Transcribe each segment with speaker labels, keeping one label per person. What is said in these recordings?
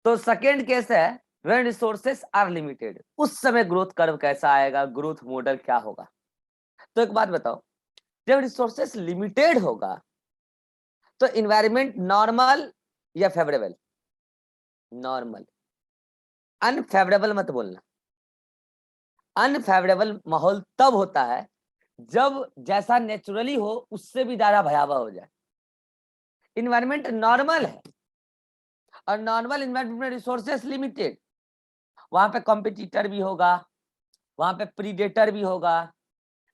Speaker 1: तो second case है when resources are limited, उस समय ग्रोथ कर्व कैसा आएगा, ग्रोथ मॉडल क्या होगा। तो एक बात बताओ, जब रिसोर्सेस लिमिटेड होगा तो इन्वायरमेंट नॉर्मल या फेवरेबल? नॉर्मल। अनफेवरेबल मत बोलना। अनफेवरेबल माहौल तब होता है जब जैसा नेचुरली हो उससे भी ज्यादा भयावह हो जाए। इन्वायरमेंट नॉर्मल है और नॉर्मल इन्वायरमेंट में रिसोर्सेस लिमिटेड, वहां पे कॉम्पिटिटर भी होगा, वहां पे प्रीडेटर भी होगा,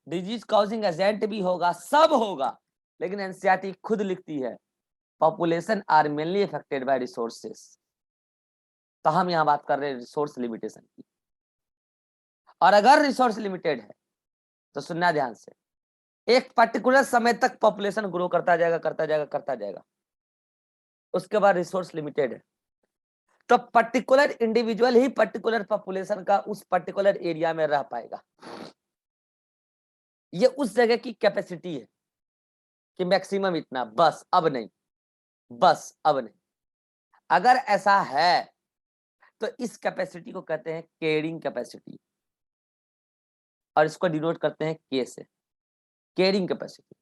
Speaker 1: डिजीज कॉजिंग एजेंट भी होगा, सब होगा। लेकिन एनसीईआरटी खुद लिखती है population are mainly affected by resources. तो हम यहाँ बात कर रहे हैं रिसोर्स लिमिटेशन की। और अगर रिसोर्स लिमिटेड है तो सुनना ध्यान से, एक पर्टिकुलर समय तक पॉपुलेशन ग्रो करता जाएगा करता जाएगा करता जाएगा, उसके बाद रिसोर्स लिमिटेड है तो पर्टिकुलर इंडिविजुअल ही पर्टिकुलर पॉपुलेशन का उस पर्टिकुलर एरिया में रह पाएगा। ये उस जगह की कैपेसिटी है कि मैक्सिमम इतना, बस अब नहीं, बस अब नहीं। अगर ऐसा है तो इस कैपेसिटी को कहते हैं केयरिंग कैपेसिटी और इसको डिनोट करते हैं के से, केयरिंग कैपेसिटी।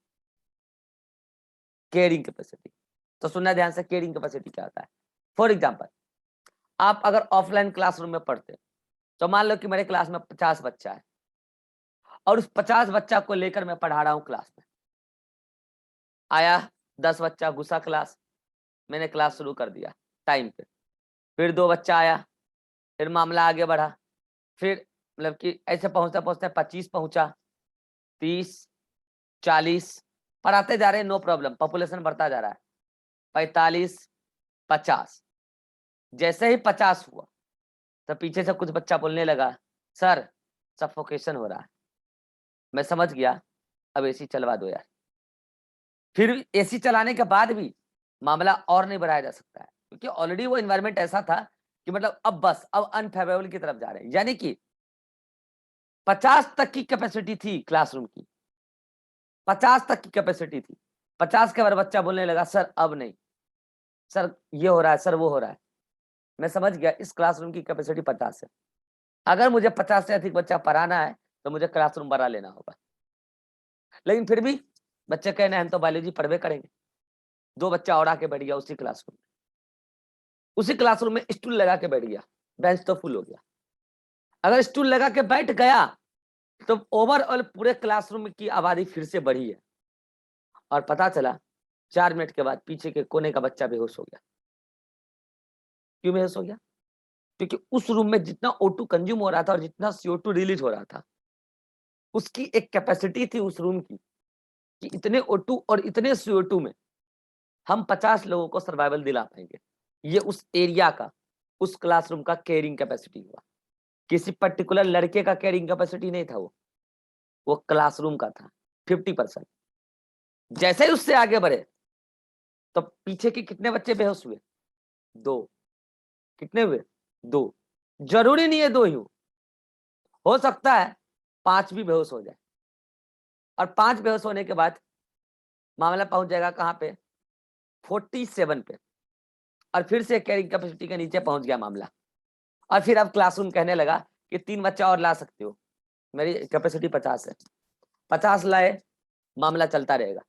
Speaker 1: केयरिंग कैपेसिटी तो सुनना ध्यान से, केयरिंग कैपेसिटी क्या होता है। फॉर एग्जांपल, आप अगर ऑफलाइन क्लासरूम में पढ़ते तो मान लो कि मेरे क्लास में 50 बच्चा है और उस 50 बच्चा को लेकर मैं पढ़ा रहा हूं क्लास में। आया 10 बच्चा घुसा क्लास, मैंने क्लास शुरू कर दिया टाइम पे। फिर 2 बच्चा आया, फिर मामला आगे बढ़ा, फिर मतलब कि ऐसे पहुंचता पहुंचता 25 पहुंचा, 30, 40 पढ़ाते जा रहे हैं, नो प्रॉब्लम, पॉपुलेशन बढ़ता जा रहा है। 45, 50, जैसे ही 50 हुआ तो पीछे से कुछ बच्चा बोलने लगा, सर सफोकेशन हो रहा है। मैं समझ गया, अब एसी चलवा दो यार। फिर एसी चलाने के बाद भी मामला और नहीं बढ़ाया जा सकता है क्योंकि ऑलरेडी वो एनवायरनमेंट ऐसा था कि मतलब अब बस अब अनफेवरेबल की तरफ जा रहे हैं। यानी कि 50 तक की कैपेसिटी थी क्लासरूम की, 50 तक की कैपेसिटी थी, 50 के बाद बच्चा बोलने लगा सर अब नहीं, सर ये हो रहा है, सर वो हो रहा है। मैं समझ गया इस क्लासरूम की कैपेसिटी 50 है, अगर मुझे 50 से अधिक बच्चा पढ़ाना है तो मुझे क्लासरूम बड़ा लेना होगा। लेकिन फिर भी बच्चे कहने हम तो बायोलॉजी पढ़वे करेंगे। 2 बच्चा और आके बैठ गया उसी क्लासरूम में, उसी क्लासरूम में स्टूल लगा के बैठ गया, बेंच तो फुल हो गया। अगर स्टूल लगा के बैठ गया तो ओवरऑल पूरे क्लासरूम की आबादी फिर से बढ़ी है और पता चला 4 मिनट के बाद पीछे के कोने का बच्चा बेहोश हो गया। क्यों बेहोश हो गया? क्योंकि उस रूम में जितना O2 कंज्यूम हो रहा था और जितना CO2 रिलीज हो रहा था, उसकी एक कैपेसिटी थी उस रूम की कि इतने O2 और इतने CO2 में हम 50 लोगों को सर्वाइवल दिला पाएंगे। ये उस एरिया का, उस क्लासरूम का कैरिंग कैपेसिटी हुआ। किसी पर्टिकुलर लड़के का कैरिंग कैपेसिटी नहीं था, वो क्लासरूम का था 50%। जैसे ही उससे आगे बढ़े तो पीछे के कितने बच्चे बेहोश हुए? 2। कितने हुए? 2। जरूरी नहीं है 2 ही हो सकता है 5 भी बेहोश हो जाए और 5 बेहोश होने के बाद मामला पहुंच जाएगा कहां पे? 47 पे और फिर से कैरिंग कैपेसिटी के नीचे पहुंच गया मामला और फिर अब क्लासरूम कहने लगा कि 3 बच्चा और ला सकते हो, मेरी कैपेसिटी 50 है। 50 लाए, मामला चलता रहेगा,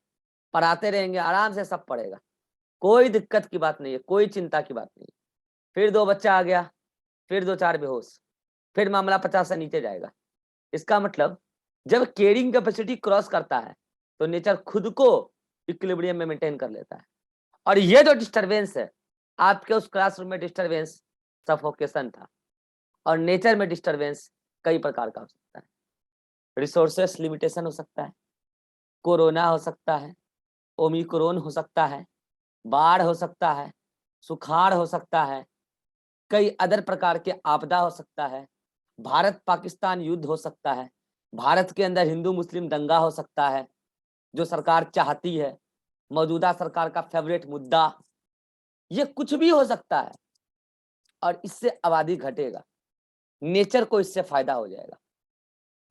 Speaker 1: पढ़ाते रहेंगे, आराम से सब पढ़ेगा, कोई दिक्कत की बात नहीं है, कोई चिंता की बात नहीं है। फिर 2 बच्चा आ गया, फिर 2-4 बेहोश, फिर मामला 50 से नीचे जाएगा। इसका मतलब जब कैरिंग कैपेसिटी क्रॉस करता है तो नेचर खुद को इक्विलिब्रियम में मेंटेन कर लेता है। और ये जो डिस्टरबेंस है, आपके उस क्लासरूम में डिस्टरबेंस सफोकेशन था और नेचर में डिस्टरबेंस कई प्रकार का हो सकता है। रिसोर्सेस लिमिटेशन हो सकता है, कोरोना हो सकता है, ओमिक्रोन हो सकता है, बाढ़ हो सकता है, सुखाड़ हो सकता है, कई अदर प्रकार के आपदा हो सकता है, भारत पाकिस्तान युद्ध हो सकता है, भारत के अंदर हिंदू मुस्लिम दंगा हो सकता है जो सरकार चाहती है, मौजूदा सरकार का फेवरेट मुद्दा, ये कुछ भी हो सकता है और इससे आबादी घटेगा, नेचर को इससे फायदा हो जाएगा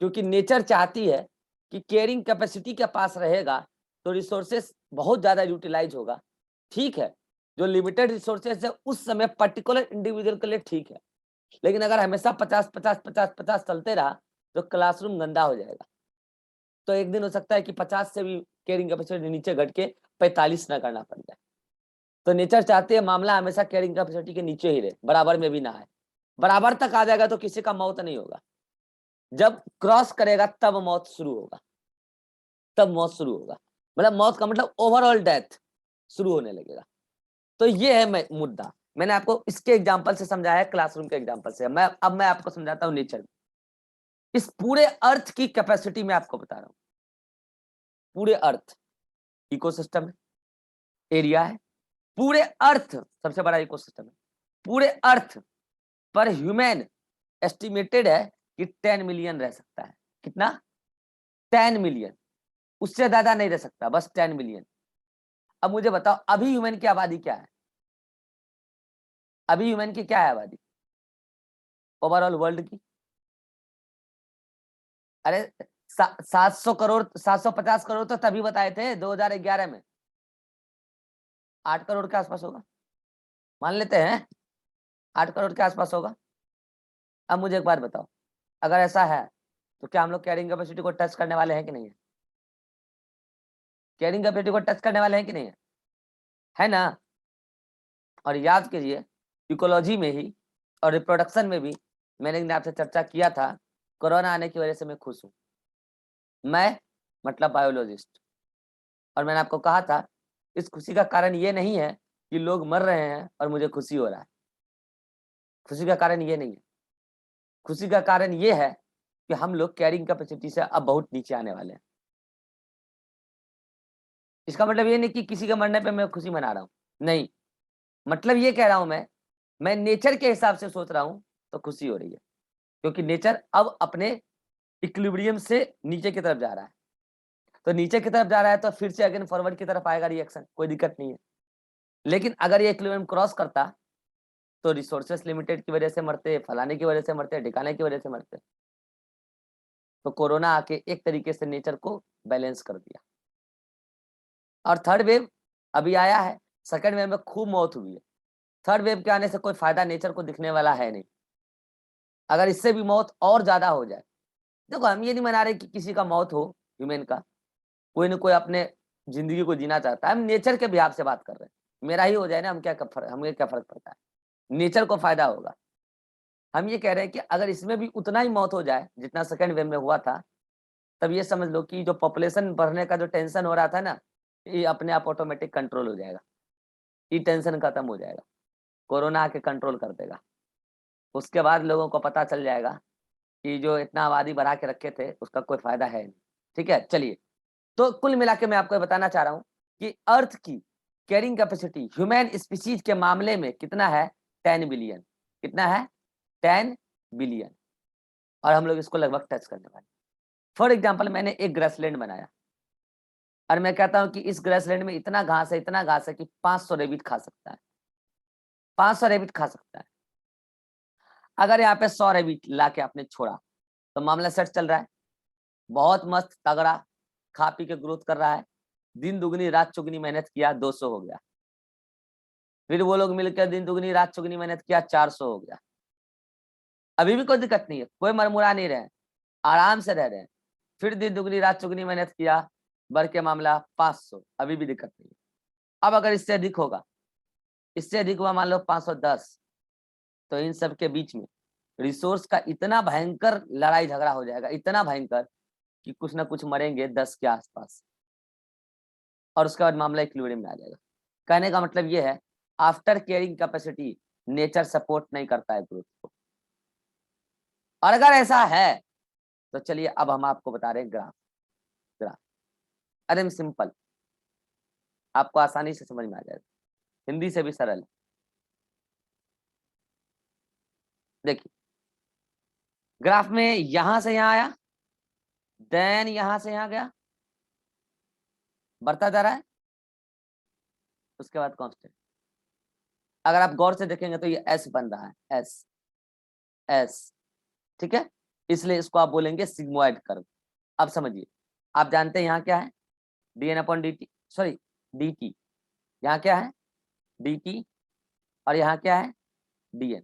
Speaker 1: क्योंकि नेचर चाहती है कि केयरिंग कैपेसिटी के पास रहेगा तो रिसोर्सेस बहुत ज्यादा यूटिलाइज होगा। ठीक है, जो लिमिटेड रिसोर्सेज है उस समय पर्टिकुलर इंडिविजुअल के लिए ठीक है, लेकिन अगर हमेशा 50-50-50-50 चलते रहा तो क्लासरूम गंदा हो जाएगा। तो एक दिन हो सकता है कि 50 से भी कैरिंग कैपेसिटी नीचे घट के 45 ना करना पड़ जाए। तो नेचर चाहते हैं मामला हमेशा कैरिंग कैपेसिटी के नीचे ही रहे, बराबर में भी ना है। बराबर तक आ जाएगा तो किसी का मौत नहीं होगा, जब क्रॉस करेगा तब मौत शुरू होगा, तब मौत शुरू होगा। मतलब मौत का मतलब ओवरऑल डेथ शुरू होने लगेगा। तो ये है मुद्दा। मैंने आपको इसके एग्जांपल से समझाया है, क्लासरूम के एग्जांपल से। अब मैं आपको समझाता हूँ नेचर। इस पूरे अर्थ की कैपेसिटी में आपको बता रहा हूँ। पूरे अर्थ इकोसिस्टम है, एरिया है, पूरे अर्थ सबसे बड़ा इकोसिस्टम है। पूरे अर्थ पर ह्यूमन एस्टिमेटेड है कि 10 मिलियन रह सकता है। कितना? 10 मिलियन, उससे ज्यादा नहीं रह सकता, बस 10 मिलियन। अब मुझे बताओ अभी ह्यूमन की आबादी क्या है? अभी ह्यूमन की क्या है आबादी ओवरऑल वर्ल्ड की? अरे 700 करोड़, 750 करोड़ तो तभी बताए थे 2011 में। 8 करोड़ के आसपास होगा, मान लेते हैं 8 करोड़ के आसपास होगा। अब मुझे एक बात बताओ, अगर ऐसा है तो क्या हम लोग कैरिंग कैपेसिटी को टच करने वाले हैं कि नहीं है? कैरिंग कैपेसिटी को टच करने वाले हैं कि नहीं है ना? और याद कीजिए, इकोलॉजी में ही और रिप्रोडक्शन में भी मैंने आपसे चर्चा किया था, कोरोना आने की वजह से मैं खुश हूँ। मैं मतलब बायोलॉजिस्ट। और मैंने आपको कहा था इस खुशी का कारण ये नहीं है कि लोग मर रहे हैं और मुझे खुशी हो रहा है। खुशी का कारण ये नहीं है। खुशी का कारण ये है कि हम लोग कैरिंग कैपेसिटी से अब बहुत नीचे आने वाले हैं। इसका मतलब ये नहीं कि किसी के मरने पे मैं खुशी मना रहा हूँ, नहीं। मतलब ये कह रहा हूं मैं नेचर के हिसाब से सोच रहा हूं तो खुशी हो रही है, क्योंकि नेचर अब अपने इक्विलिब्रियम से नीचे की तरफ जा रहा है। तो नीचे की तरफ जा रहा है तो फिर से अगेन फॉरवर्ड की तरफ आएगा रिएक्शन, कोई दिक्कत नहीं है। लेकिन अगर ये इक्विलिब्रियम क्रॉस करता तो रिसोर्सेस लिमिटेड की वजह से मरते, फलाने की वजह से मरते, ठिकाने की वजह से मरते। तो कोरोना आके एक तरीके से नेचर को बैलेंस कर दिया। और थर्ड वेव अभी आया है, सेकंड वेव में खूब मौत हुई है। थर्ड वेव के आने से कोई फायदा नेचर को दिखने वाला है नहीं। अगर इससे भी मौत और ज्यादा हो जाए, देखो हम ये नहीं मना रहे कि किसी का मौत हो, ह्यूमन का, कोई ना कोई अपने जिंदगी को जीना चाहता है। हम नेचर के बिहाफ से बात कर रहे हैं। मेरा ही हो जाए ना, हमें क्या फर्क पड़ता है, नेचर को फायदा होगा। हम ये कह रहे हैं कि अगर इसमें भी उतना ही मौत हो जाए जितना सेकंड वेव में हुआ था, तब ये समझ लो कि जो पॉपुलेशन बढ़ने का जो टेंशन हो रहा था ना, ये अपने आप ऑटोमेटिक कंट्रोल हो जाएगा। ये टेंशन खत्म हो जाएगा, कोरोना आके कंट्रोल कर देगा। उसके बाद लोगों को पता चल जाएगा कि जो इतना आबादी बढ़ा के रखे थे उसका कोई फायदा है नहीं। ठीक है, चलिए। तो कुल मिला के मैं आपको बताना चाह रहा हूं कि अर्थ की कैरिंग कैपेसिटी ह्यूमन स्पीसीज के मामले में कितना है? 10 बिलियन। कितना है? 10 बिलियन। और हम लोग इसको लगभग टच करने वाले। फॉर एग्जाम्पल मैंने एक ग्रासलैंड बनाया और मैं कहता हूं कि इस ग्रासलैंड में इतना घास है, इतना घास है कि 500 रेबिट खा सकता है। 500 रेबिट खा सकता है। अगर यहाँ पे 100 रेबिट ला के आपने छोड़ा तो मामला सेट चल रहा है, बहुत मस्त तगड़ा, खा पी के ग्रोथ कर रहा है। दिन दुगनी रात चुगनी मेहनत किया, 200 हो गया। फिर वो लोग मिलकर दिन दुगनी रात चुगनी मेहनत किया, 400 हो गया। अभी भी कोई दिक्कत नहीं है, कोई मरमुरा नहीं रहे, आराम से रह रहे हैं। फिर दिन दुगनी रात चुगनी मेहनत किया, बढ़ के मामला 500, अभी भी दिक्कत नहीं है। अब अगर इससे अधिक होगा, इससे अधिक हुआ मान लो 510, तो इन सब के बीच में रिसोर्स का इतना भयंकर लड़ाई झगड़ा हो जाएगा, इतना भयंकर कि कुछ ना कुछ मरेंगे 10 के आसपास। और उसके बाद मामला इक्विलिब्रियम में आ जाएगा। कहने का मतलब ये है, after caring capacity nature support नहीं करता है ग्रोथ को। और अगर ऐसा है तो चलिए अब हम आपको बता रहे हैं ग्राफ। ग्राफ अरे सिंपल, आपको आसानी से समझ में आ जाएगा, हिंदी से भी सरल है। देखिए ग्राफ में यहां से यहां आया, देन यहां से यहां गया, बढ़ता जा रहा है, उसके बाद कांस्टेंट। अगर आप गौर से देखेंगे तो ये एस बन रहा है, एस एस। ठीक है, इसलिए इसको आप बोलेंगे सिग्मोइड कर्व। अब समझिए, आप जानते हैं यहाँ क्या है? dn upon dt, sorry dt। यहाँ क्या है? dt और यहाँ क्या है dn।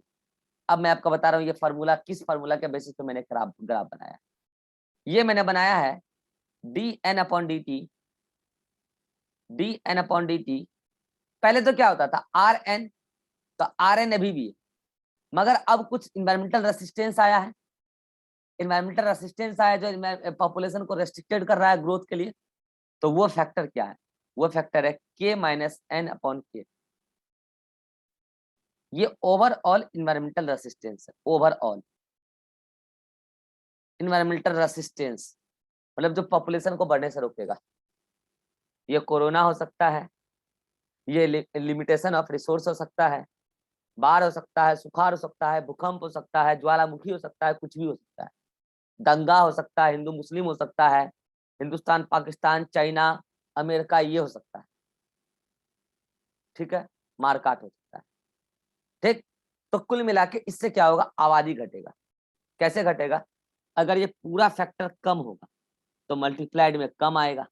Speaker 1: अब मैं आपको बता रहा हूँ ये फार्मूला किस फार्मूला के बेसिस पे मैंने ग्राफ बनाया। ये मैंने बनाया है dn/dt। पहले तो क्या होता था rn, तो rn अभी भी है, मगर अब कुछ इन्वायरमेंटल रेसिस्टेंस आया है। इन्वायरमेंटल रेसिस्टेंस आया जो पॉपुलेशन को रेस्ट्रिक्टेड कर रहा है ग्रोथ के लिए। तो वो फैक्टर क्या है, वो फैक्टर है k-n/k। ये ओवरऑल इन्वायरमेंटल रेसिस्टेंस है। ओवरऑल इन्वायरमेंटल रेसिस्टेंस मतलब जो पॉपुलेशन को बढ़ने से रोकेगा। ये कोरोना हो सकता है, ये लिमिटेशन ऑफ रिसोर्स हो सकता है, बाढ़ हो सकता है, सुखाड़ हो सकता है, भूकंप हो सकता है, ज्वालामुखी हो सकता है, कुछ भी हो सकता है। दंगा हो सकता है, हिंदू मुस्लिम हो सकता है, हिंदुस्तान पाकिस्तान चाइना अमेरिका ये हो सकता है। ठीक है, मारकाट हो सकता है। ठीक, तो कुल मिला के इससे क्या होगा, आबादी घटेगा। कैसे घटेगा, अगर ये पूरा फैक्टर कम होगा तो मल्टीप्लाइड में कम आएगा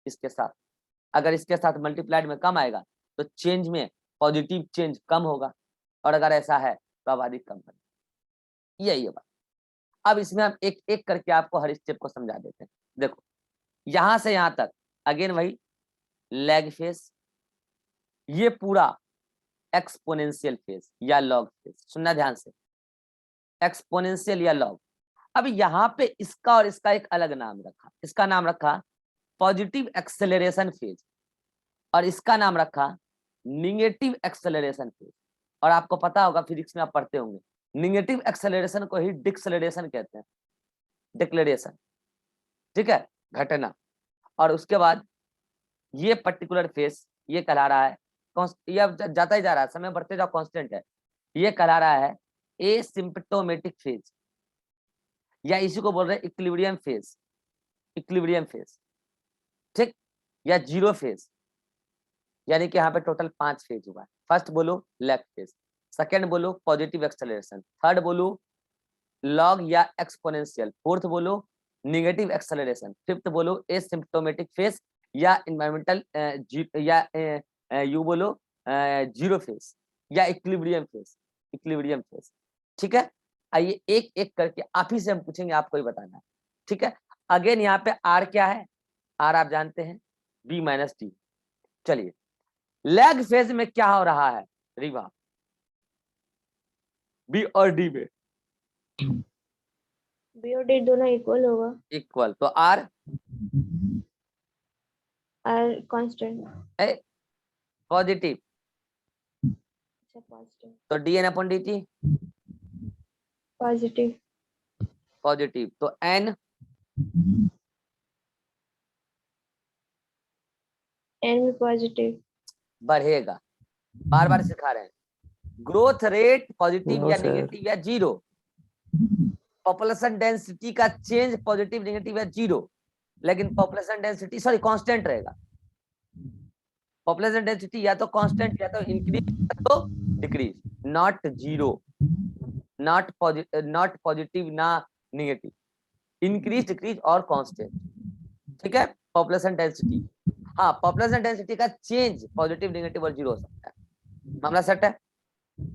Speaker 1: इसके साथ, अगर इसके साथ मल्टीप्लाइड में कम आएगा तो चेंज में पॉजिटिव चेंज कम होगा, और अगर ऐसा है तो आबादी कम बनेगी। यही है बात। अब इसमें हम एक एक करके आपको हर स्टेप को समझा देते हैं। देखो यहां से यहां तक अगेन वही लैग फेज, ये पूरा एक्सपोनेंशियल फेज या लॉग फेज। सुनना ध्यान से, एक्सपोनेंशियल या लॉग। अब यहाँ पे इसका और इसका एक अलग नाम रखा, इसका नाम रखा पॉजिटिव एक्सेलरेशन फेज और इसका नाम रखा निगेटिव एक्सेलरेशन फेज। और आपको पता होगा फिजिक्स में आप पढ़ते होंगे, निगेटिव एक्सेलरेशन को ही डिक्सेलरेशन कहते हैं, डिक्लेरेशन। ठीक है, घटना। और उसके बाद ये पर्टिकुलर फेज ये कहला रहा है, ये अब जाता ही जा रहा है, समय बढ़ते जाओ कांस्टेंट है, ये कहला रहा है एसिम्प्टोमेटिक फेज, या इसी को बोल रहे हैं इक्विलिब्रियम फेज। इक्विलिब्रियम फेज, ठीक, या जीरो फेज। यानी कि यहाँ पे टोटल 5 फेज हुआ है। फर्स्ट बोलो लेफ्ट फेज, सेकंड बोलो पॉजिटिव एक्सेलरेशन, थर्ड बोलो लॉग या एक्सपोनेंशियल, फोर्थ बोलो निगेटिव एक्सेलरेशन, फिफ्थ बोलो एसिम्प्टोमेटिक फेज या इन्वायरमेंटल या यू बोलो जीरो फेज या इक्विलिब्रियम फेज। इक्विलिब्रियम फेज, ठीक है। आइए एक एक करके आप ही से हम पूछेंगे, आपको ही बताना है। ठीक है, अगेन यहाँ पे आर क्या है, आर आप जानते हैं b-d। चलिए लैग फेज में क्या हो रहा है रिवा, बी और डी में
Speaker 2: बी और डी दोनों इक्वल होगा।
Speaker 1: इक्वल, तो आर
Speaker 2: कांस्टेंट।
Speaker 1: पॉजिटिव,
Speaker 2: अच्छा पॉजिटिव।
Speaker 1: तो dn/dt
Speaker 2: पॉजिटिव।
Speaker 1: पॉजिटिव, तो n
Speaker 2: एन भी पॉजिटिव।
Speaker 1: बढ़ेगा। बार बार सिखा रहे हैं, ग्रोथ रेट पॉजिटिव
Speaker 3: नो
Speaker 1: या
Speaker 3: सर,
Speaker 1: निगेटिव या जीरो, पॉपुलेशन डेंसिटी का चेंज पॉजिटिव निगेटिव या जीरो, लेकिन पॉपुलेशन डेंसिटी सॉरी कांस्टेंट रहेगा। पॉपुलेशन डेंसिटी या तो कांस्टेंट या तो इंक्रीज या तो decrease, not zero, not positive ना निगेटिव, इंक्रीज डिक्रीज और कांस्टेंट। ठीक है, पॉपुलेशन डेंसिटी, हाँ पॉपुलेशन डेंसिटी का चेंज पॉजिटिव निगेटिव और जीरो हो सकता है। मामला सेट है।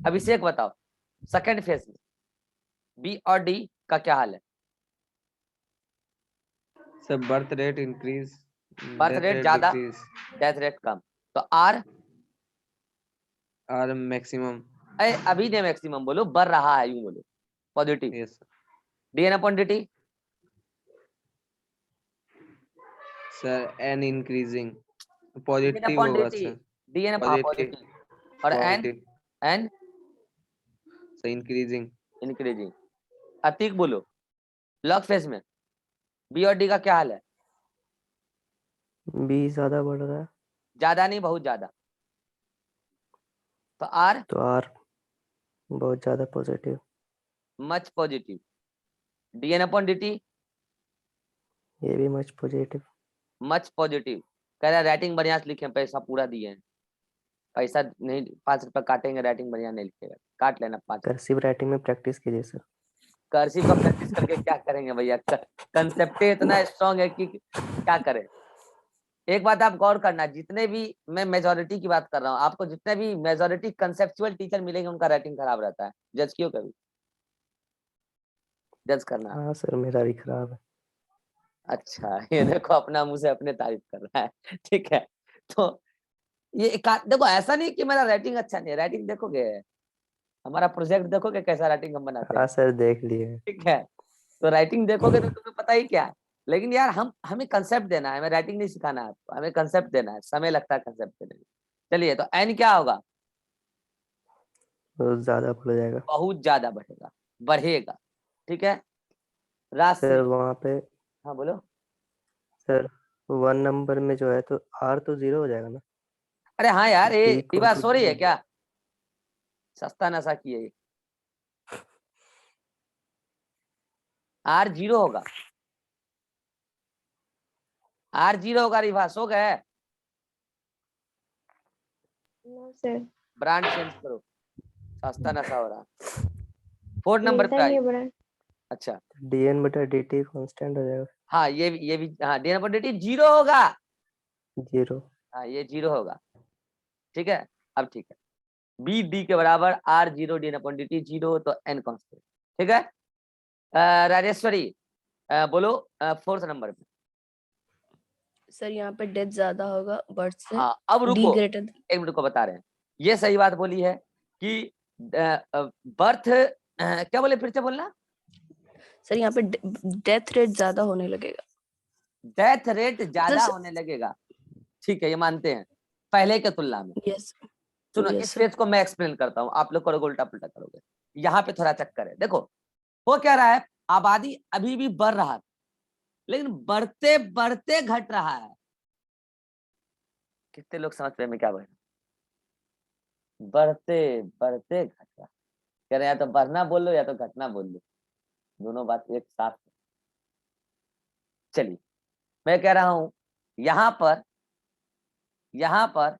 Speaker 1: अभिषेक बताओ सेकंड फेज में बी और डी का क्या हाल है।
Speaker 3: Sir birth rate increase,
Speaker 1: birth rate ज्यादा,
Speaker 3: डिक्रीज,
Speaker 1: डेथ रेट कम, तो आर
Speaker 3: आर मैक्सिमम।
Speaker 1: अभी ने मैक्सिमम बोलो, बढ़ रहा है यूं बोलो, positive.
Speaker 3: Yes
Speaker 1: dn/dt
Speaker 3: sir, an increasing, positive होगा सर,
Speaker 1: dn
Speaker 3: पॉजिटिव,
Speaker 1: पॉजिटिव और
Speaker 3: positive
Speaker 1: n
Speaker 3: sir, increasing.
Speaker 1: Increasing. Atiq बोलो लॉग फेज में बी और डी का क्या हाल है।
Speaker 4: बी ज्यादा बढ़ रहा है,
Speaker 1: ज्यादा नहीं बहुत ज्यादा, तो आर
Speaker 4: तो आर बहुत ज्यादा पॉजिटिव,
Speaker 1: मच पॉजिटिव। dn/dt
Speaker 4: ये भी मच पॉजिटिव।
Speaker 1: Much positive. कह रहा राइटिंग बढ़िया से लिखे, पैसा पूरा दिए हैं, पैसा नहीं 5 रुपए काटेंगे, राइटिंग बढ़िया नहीं लिखेगा, काट लेना 5।
Speaker 4: कर्सिव राइटिंग में प्रैक्टिस कीजिए सर।
Speaker 1: कर्सिव का प्रैक्टिस करके क्या करेंगे भैया, कंसेप्ट इतना स्ट्रांग है कि क्या करें। एक बात आप गौर करना, जितने भी मैं मेजोरिटी की बात कर रहा हूँ, आपको जितने भी मेजोरिटी कंसेप्चुअल टीचर मिलेंगे उनका राइटिंग खराब रहता है। जज क्यों, कभी जज करना।
Speaker 4: हाँ सर, मेरा भी खराब है।
Speaker 1: अच्छा, ये देखो अपना मुंह से अपने तारीफ कर रहा है। ठीक है, तो ये देखो, ऐसा नहीं कि मेरा राइटिंग अच्छा नहीं है, राइटिंग देखोगे, हमारा प्रोजेक्ट देखोगे कैसा राइटिंग हम बनाते
Speaker 4: हाँ
Speaker 1: हैं।
Speaker 4: सर, देख लिए।
Speaker 1: ठीक है, तो राइटिंग देखोगे तो तुम्हें पता ही क्या है। लेकिन यार हमें कंसेप्ट देना है, हमें राइटिंग नहीं सिखाना है आपको, हमें कंसेप्ट देना है, समय लगता है कंसेप्ट देने में। चलिए, तो एन क्या होगा?
Speaker 4: बहुत ज्यादा बढ़ जाएगा
Speaker 1: बहुत ज्यादा बढ़ेगा, बढ़ेगा। ठीक है, राशि।
Speaker 4: सर। वहाँ पे
Speaker 1: हाँ बोलो।
Speaker 4: सर 1 नंबर में जो है तो R तो 0 हो जाएगा ना।
Speaker 1: अरे हाँ यार,
Speaker 4: D
Speaker 1: ये
Speaker 4: इक्वल
Speaker 1: बात
Speaker 4: टू
Speaker 1: सो रही है
Speaker 4: 0।
Speaker 1: क्या? सस्ता नशा की है ये। R 0 होगा, R 0 होगा, रिवास हो गए।
Speaker 2: नो सर,
Speaker 1: ब्रांड चेंज करो, सस्ता नशा हो रहा। 4 नंबर
Speaker 2: मिलता
Speaker 1: पे
Speaker 2: ही
Speaker 1: आई।
Speaker 2: नहीं बड़ा।
Speaker 1: अच्छा,
Speaker 4: dn/dt कांस्टेंट हो जाएगा
Speaker 1: हाँ ये भी हाँ, डी 0 होगा।
Speaker 4: 0।
Speaker 1: हाँ, ये 0 होगा। ठीक है, अब ठीक है, बी डी के बराबर, R 0 डी 0, तो एन कांस्टेंट। ठीक है, राजेश्वरी बोलो, 4th नंबर पे।
Speaker 5: सर यहाँ पे डेथ ज्यादा होगा बर्थ से।
Speaker 1: हाँ, अब
Speaker 5: डी
Speaker 1: रुको,
Speaker 5: ग्रेटर।
Speaker 1: 1 मिनट को बता रहे हैं। ये सही बात बोली है कि बर्थ, क्या बोले, फिर से बोलना।
Speaker 5: सर यहाँ पे डेथ रेट ज्यादा होने लगेगा।
Speaker 1: डेथ रेट ज्यादा
Speaker 5: सर
Speaker 1: होने लगेगा, ठीक है, ये मानते हैं, पहले के तुलना में।
Speaker 5: यस
Speaker 1: सुनो,
Speaker 5: यस
Speaker 1: इस
Speaker 5: सर।
Speaker 1: पेज को मैं एक्सप्लेन करता हूँ, आप लोग करोगे उल्टा पुल्टा करोगे। यहाँ पे थोड़ा चक्कर है, देखो हो क्या रहा है, आबादी अभी भी बढ़ रहा है, लेकिन बढ़ते बढ़ते घट रहा है। कितने लोग समझ पे मैं क्या बोल रहा हूं? बढ़ते बढ़ते घट रहा है। कह रहे या तो बढ़ना बोल लो या तो घटना बोल लो, दोनों बात एक साथ है। चलिए, मैं कह रहा हूं, यहाँ पर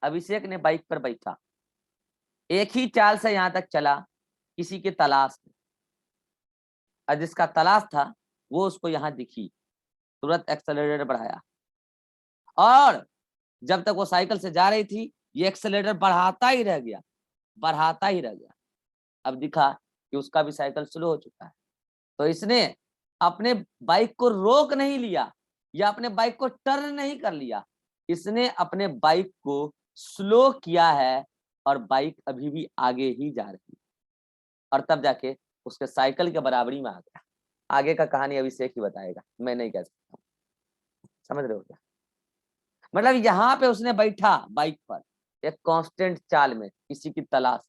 Speaker 1: अभिषेक ने बाइक पर बैठा, एक ही चाल से यहां तक चला, किसी की तलाश में, और जिसका तलाश था वो उसको यहाँ दिखी, तुरंत एक्सेलरेटर बढ़ाया, और जब तक वो साइकिल से जा रही थी ये एक्सेलरेटर बढ़ाता ही रह गया, बढ़ाता ही रह गया। अब दिखा कि उसका भी साइकिल स्लो हो चुका है, तो इसने अपने बाइक को रोक नहीं लिया या अपने बाइक को टर्न नहीं कर लिया, इसने अपने बाइक को स्लो किया है, और बाइक अभी भी आगे ही जा रही है, और तब जाके उसके साइकिल के बराबरी में आ गया। आगे का कहानी अभिषेक ही बताएगा, मैं नहीं कह सकता। समझ रहे हो क्या? मतलब यहाँ पे उसने बैठा बाइक पर एक कांस्टेंट चाल में, किसी की तलाश में,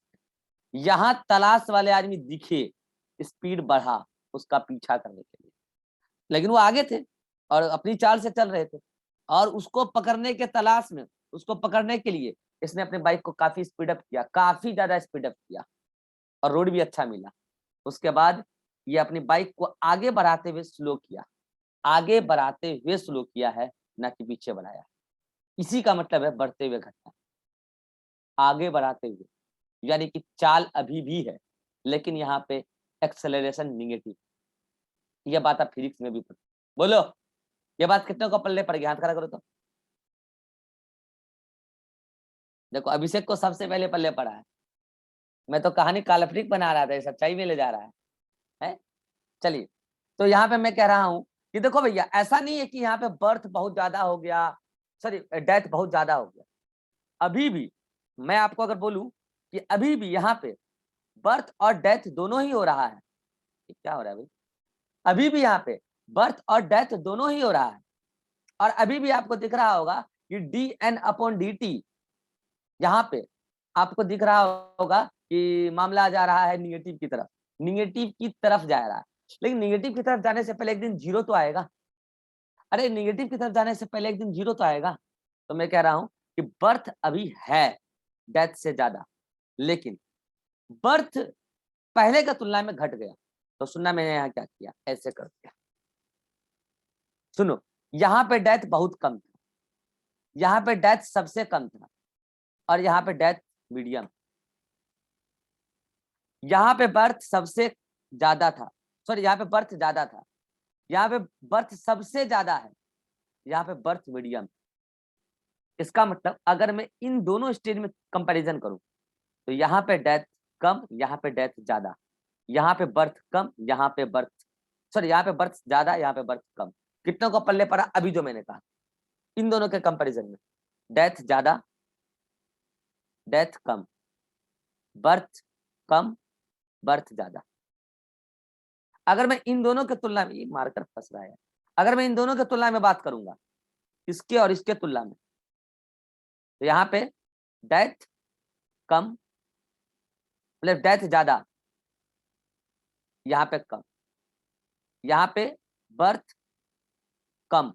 Speaker 1: यहाँ तलाश वाले आदमी दिखे, स्पीड बढ़ा उसका पीछा करने के लिए, लेकिन वो आगे थे और अपनी चाल से चल रहे थे, और उसको पकड़ने के तलाश में, उसको पकड़ने के लिए इसने अपने बाइक को काफी स्पीड अप किया, काफी ज्यादा स्पीड अप किया, और रोड भी अच्छा मिला। उसके बाद ये अपनी बाइक को आगे बढ़ाते हुए स्लो किया, आगे बढ़ाते हुए स्लो किया है, ना कि पीछे बढ़ाया। इसी का मतलब है बढ़ते हुए घटना, आगे बढ़ाते हुए, यानी कि चाल अभी भी है, लेकिन यहाँ पे एक्सेलरेशन निगेटिव। यह बात आप फिजिक्स में भी पढ़ो। बोलो, ये बात कितने को पल्ले पड़ गया, हाथ खड़ा करो तो। देखो, अभिषेक को सबसे पहले पल्ले पड़ा है, मैं तो कहानी काल्पनिक बना रहा था, ये सच्चाई में ले जा रहा है? चलिए, तो यहाँ पे मैं कह रहा हूं कि देखो भैया, ऐसा नहीं है कि यहाँ पे बर्थ बहुत ज्यादा हो गया, सॉरी डेथ बहुत ज्यादा हो गया। अभी भी मैं आपको अगर बोलूं कि अभी भी यहाँ पे बर्थ और डेथ दोनों ही हो रहा है। क्या हो रहा है भाई? अभी भी यहाँ पे बर्थ और डेथ दोनों ही हो रहा है, और अभी भी आपको दिख रहा होगा कि dn/dt, यहाँ पे आपको दिख रहा होगा कि मामला जा रहा है निगेटिव की तरफ, निगेटिव की तरफ जा रहा है। लेकिन निगेटिव की तरफ जाने से पहले एक दिन 0 तो आएगा। अरे निगेटिव की तरफ जाने से पहले एक दिन 0 तो आएगा। तो मैं कह रहा हूं कि बर्थ अभी है डेथ से ज्यादा, लेकिन बर्थ पहले का तुलना में घट गया। तो सुनना, मैंने यहाँ क्या किया, ऐसे कर दिया। सुनो, यहाँ पे डेथ बहुत कम था, यहाँ पे डेथ सबसे कम था, और यहाँ पे डेथ मीडियम। यहाँ पे बर्थ सबसे ज्यादा था, सॉरी यहाँ पे बर्थ ज्यादा था, यहाँ पे बर्थ सबसे ज्यादा है, यहाँ पे बर्थ मीडियम। इसका मतलब अगर मैं इन दोनों स्टेज में कंपैरिजन करूं तो यहाँ पे डेथ कम, यहाँ पे डेथ ज्यादा, यहाँ पे बर्थ कम, यहाँ पे बर्थ सॉरी यहाँ पे बर्थ ज्यादा, यहाँ पे बर्थ कम। कितनों को पल्ले पड़ा अभी जो मैंने कहा, इन दोनों के कंपैरिजन में डेथ ज्यादा, डेथ कम, बर्थ कम, बर्थ ज्यादा। अगर मैं इन दोनों के तुलना में, ये मार्कर फंस रहा है, अगर मैं इन दोनों के तुलना में बात करूंगा, इसके और इसके तुलना में, तो यहाँ पे डेथ कम मतलब डेथ ज्यादा, यहाँ पे कम, यहाँ पे बर्थ कम,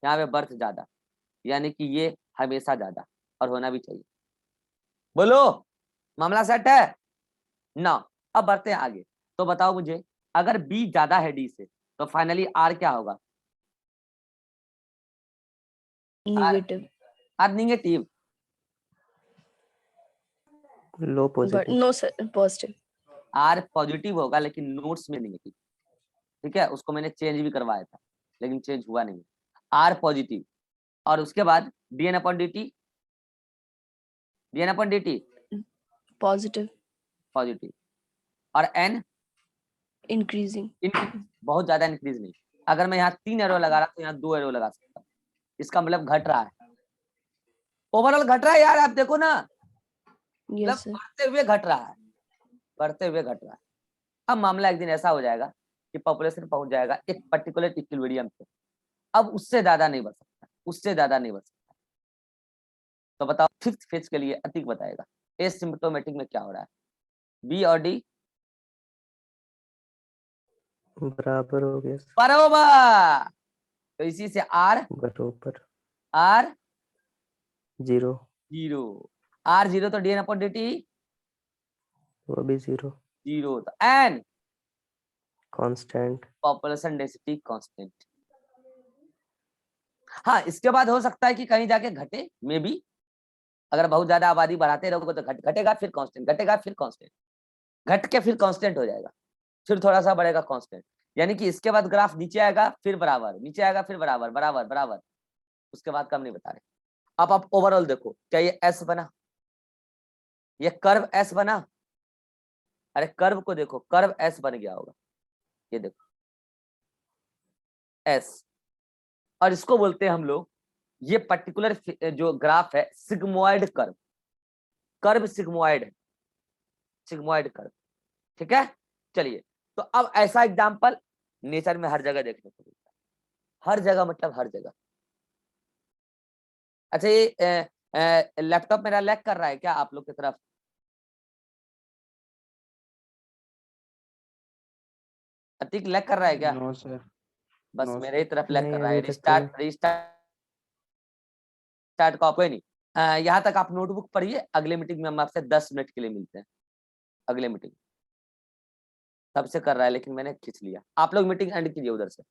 Speaker 1: यहाँ पे बर्थ ज्यादा, यानी कि ये हमेशा ज्यादा और होना भी चाहिए। बोलो मामला सेट है ना। अब बढ़ते हैं आगे। तो बताओ मुझे, अगर बी ज्यादा है डी से तो फाइनली आर क्या होगा?
Speaker 5: Negative,
Speaker 1: R negative,
Speaker 4: low
Speaker 5: but
Speaker 4: positive.
Speaker 5: No sir positive.
Speaker 1: R positive होगा लेकिन नोट्स में निगेटिव। ठीक है, उसको मैंने चेंज भी करवाया था लेकिन चेंज हुआ नहीं। आर पॉजिटिव और उसके बाद dn upon dt, dn upon dt
Speaker 5: positive,
Speaker 1: positive और n
Speaker 5: इंक्रीजिंग,
Speaker 1: इंक्रीज, बहुत ज्यादा इंक्रीज नहीं। अगर मैं यहाँ 3 एरो लगा रहा तो यहाँ 2 एरो लगा सकता हूँ, इसका मतलब घट रहा है, ओवरऑल घट रहा है यार, आप देखो ना, मतलब
Speaker 5: यस सर।
Speaker 1: बढ़ते हुए घट रहा है, बढ़ते हुए घट रहा है। अब मामला एक दिन ऐसा हो जाएगा कि पॉपुलेशन पहुंच जाएगा एक पर्टिकुलर इक्विलिब्रियम पे, अब उससे ज्यादा नहीं बढ़ सकता, उससे ज्यादा नहीं बढ़ सकता। तो बताओ फिफ्थ फेज के लिए अतिक बताएगा एसिम्प्टोमेटिक में क्या हो रहा है। बी और डी
Speaker 4: बराबर हो गया सर।
Speaker 1: बराबर, तो इसी से आर
Speaker 4: बराबर।
Speaker 1: R
Speaker 4: zero,
Speaker 1: zero, R zero तो dn अपॉन dt
Speaker 4: वो भी जीरो।
Speaker 1: जीरो, तो N
Speaker 4: constant.
Speaker 1: Population density constant. हाँ, इसके बाद हो सकता है कि कहीं जाके घटे, मे बी अगर बहुत ज्यादा आबादी बढ़ाते रहोगे तो घटेगा, फिर कांस्टेंट, घटेगा फिर कांस्टेंट, घट के फिर कांस्टेंट हो जाएगा, फिर थोड़ा सा बढ़ेगा कांस्टेंट, यानी कि इसके बाद ग्राफ नीचे आएगा फिर बराबर, नीचे आएगा फिर बराबर बराबर बराबर, उसके बाद कम नहीं बता रहे। अब आप ओवरऑल देखो, क्या ये एस बना, ये कर्व एस बना, अरे कर्व को देखो, कर्व एस बन गया होगा, ये देखो एस, और इसको बोलते हैं हम लोग, ये पर्टिकुलर जो ग्राफ है सिग्मोइड कर्व, कर्व सिग्मोइड है, सिग्मोइड कर्व। ठीक है, चलिए, तो अब ऐसा एग्जांपल नेचर में हर जगह देखने को मिलता है, हर जगह मतलब हर जगह। अच्छा, ये लैपटॉप मेरा लैग कर रहा है क्या आप लोग की तरफ? अतिक लैग कर रहा है क्या?
Speaker 3: नो सर,
Speaker 1: बस
Speaker 3: नो
Speaker 1: मेरे ही तरफ लैग
Speaker 4: नहीं,
Speaker 1: कर रहा है।
Speaker 4: अभी तक तो नहीं।
Speaker 1: रिस्टार्ट का कोई नहीं। यहाँ तक आप नोटबुक पढ़िए, अगले मीटिंग में हम आपसे 10 मिनट के लिए मिलते हैं, अगले मीटिंग। तब से कर रहा है लेकिन मैंने खींच लिया। आप लोग मीटिंग एंड कीजिए, उधर से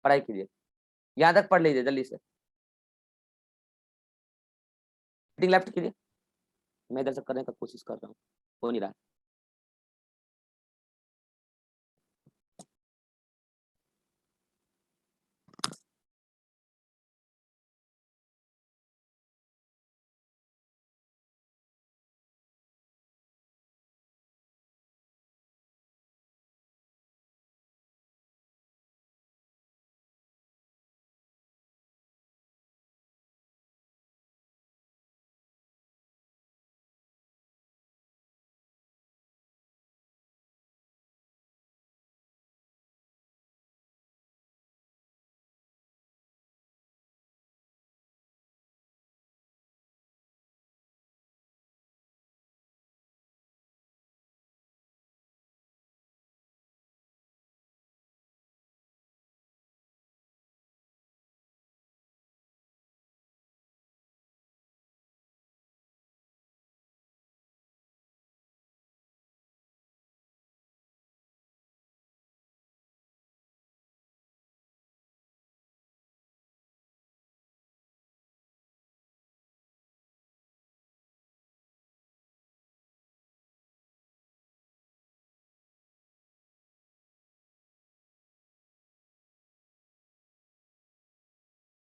Speaker 1: पढ़ाई कीजिए, यहाँ तक पढ़ लीजिए जल्दी से, मीटिंग लेफ्ट कीजिए, मैं इधर से करने का कोशिश कर रहा हूँ, हो नहीं रहा है।